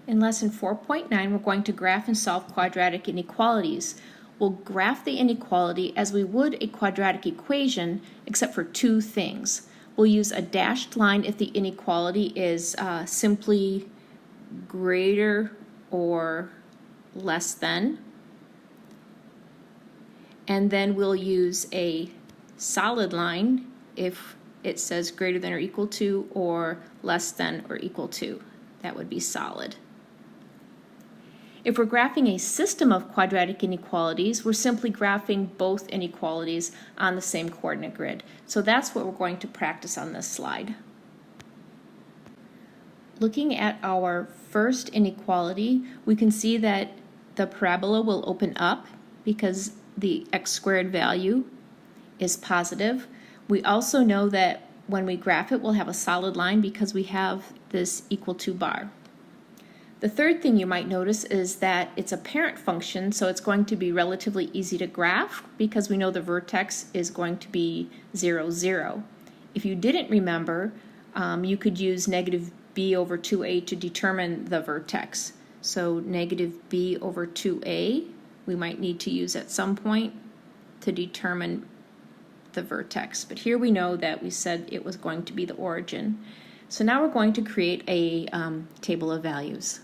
In lesson 4.9, we're going to graph and solve quadratic inequalities. We'll graph the inequality as we would a quadratic equation, except for two things. We'll use a dashed line if the inequality is simply greater or less than. And then we'll use a solid line if it says greater than or equal to or less than or equal to. That would be solid. If we're graphing a system of quadratic inequalities, we're simply graphing both inequalities on the same coordinate grid. So that's what we're going to practice on this slide. Looking at our first inequality, we can see that the parabola will open up because the x squared value is positive. We also know that when we graph it, we'll have a solid line because we have this equal to bar. The third thing you might notice is that it's a parent function, so it's going to be relatively easy to graph because we know the vertex is going to be 0, 0. If you didn't remember, you could use negative b over 2a to determine the vertex. So negative b over 2a we might need to use at some point to determine the vertex. But here we know that we said it was going to be the origin. So now we're going to create a table of values.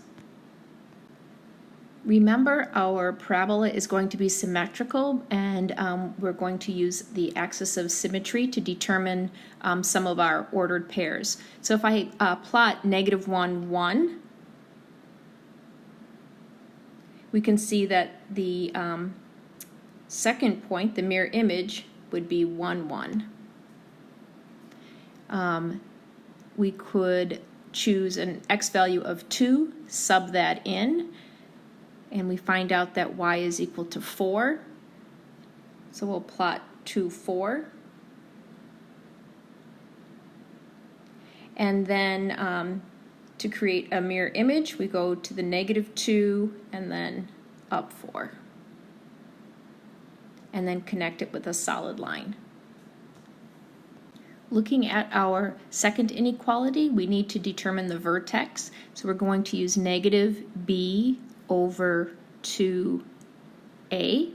Remember, our parabola is going to be symmetrical, and we're going to use the axis of symmetry to determine some of our ordered pairs. So if I plot negative 1, 1, we can see that the second point, the mirror image, would be 1, 1. We could choose an x value of 2, sub that in, and we find out that y is equal to 4. So we'll plot 2, 4. And then to create a mirror image, we go to the negative 2 and then up 4. And then connect it with a solid line. Looking at our second inequality, we need to determine the vertex. So we're going to use negative b over 2a.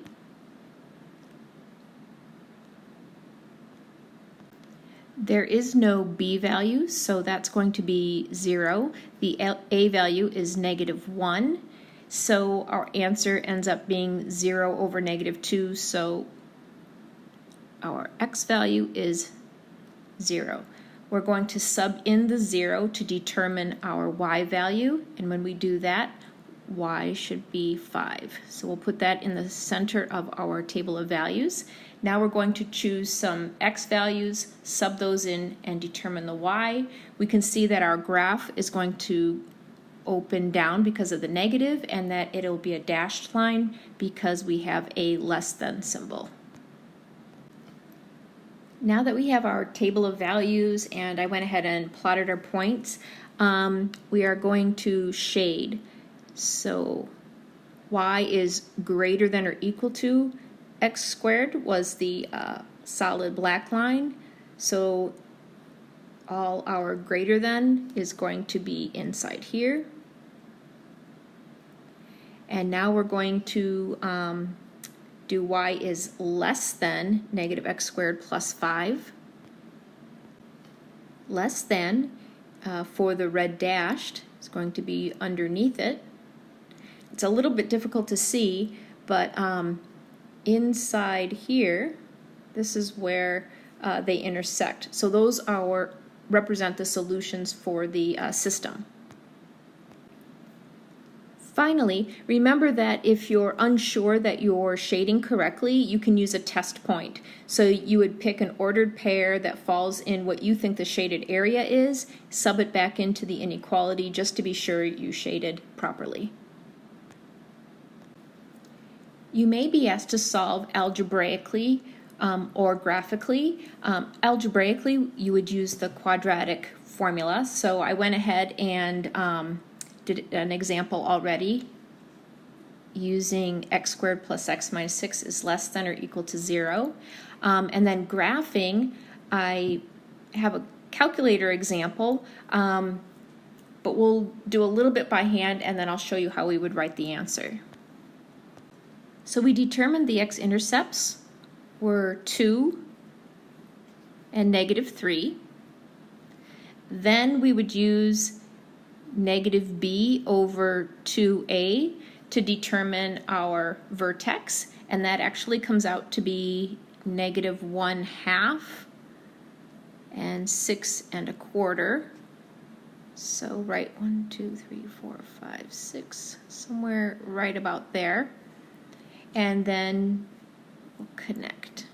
There is no b value, so that's going to be 0. The a value is negative 1, so our answer ends up being 0 over negative 2, so our x value is 0. We're going to sub in the 0 to determine our y value, and when we do that, y should be 5. So we'll put that in the center of our table of values. Now we're going to choose some x values, sub those in, and determine the y. We can see that our graph is going to open down because of the negative, and that it'll be a dashed line because we have a less than symbol. Now that we have our table of values and I went ahead and plotted our points, we are going to shade. So y is greater than or equal to x squared was the solid black line, so all our greater than is going to be inside here. And now we're going to do y is less than negative x squared plus 5. Less than, for the red dashed, is going to be underneath it. It's a little bit difficult to see, but inside here, this is where they intersect. So those represent the solutions for the system. Finally, remember that if you're unsure that you're shading correctly, you can use a test point. So you would pick an ordered pair that falls in what you think the shaded area is, sub it back into the inequality just to be sure you shaded properly. You may be asked to solve algebraically or graphically. Algebraically, you would use the quadratic formula. So I went ahead and did an example already using x squared plus x minus 6 is less than or equal to 0. And then graphing, I have a calculator example. but we'll do a little bit by hand and then I'll show you how we would write the answer. So we determined the x-intercepts were 2 and -3. Then we would use negative b over 2a to determine our vertex, and that actually comes out to be -1/2 and 6 1/4. So right 1, 2, 3, 4, 5, 6, somewhere right about there. And then we'll connect.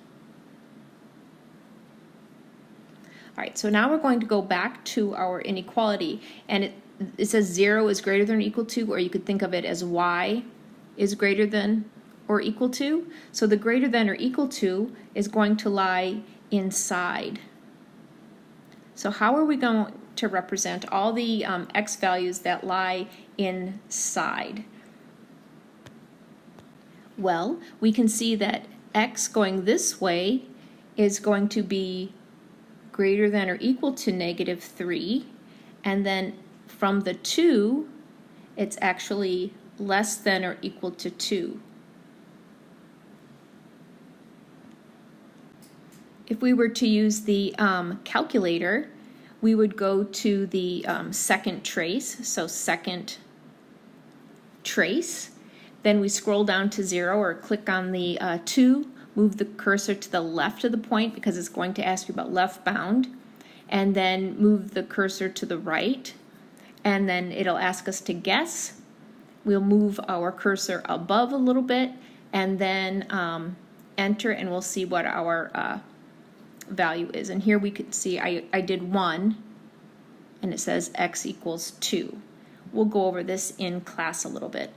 All right, so now we're going to go back to our inequality, and it says 0 is greater than or equal to, or you could think of it as y is greater than or equal to. So the greater than or equal to is going to lie inside. So how are we going to represent all the x values that lie inside? Well, we can see that x going this way is going to be greater than or equal to -3, and then from the 2, it's actually less than or equal to 2. If we were to use the calculator, we would go to the second trace, so second trace. Then we scroll down to 0 or click on the 2, move the cursor to the left of the point because it's going to ask you about left bound, and then move the cursor to the right, and then it'll ask us to guess. We'll move our cursor above a little bit and then enter, and we'll see what our value is. And here we could see I did 1, and it says x equals 2. We'll go over this in class a little bit.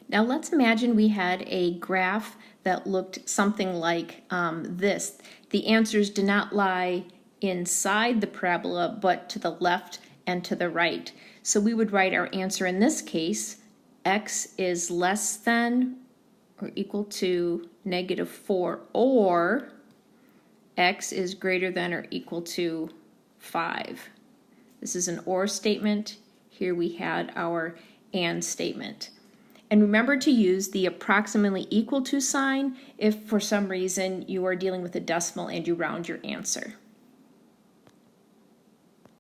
Now let's imagine we had a graph that looked something like this. The answers did not lie inside the parabola, but to the left and to the right. So we would write our answer in this case, x is less than or equal to -4, or x is greater than or equal to 5. This is an or statement. Here we had our and statement. And remember to use the approximately equal to sign if for some reason you are dealing with a decimal and you round your answer.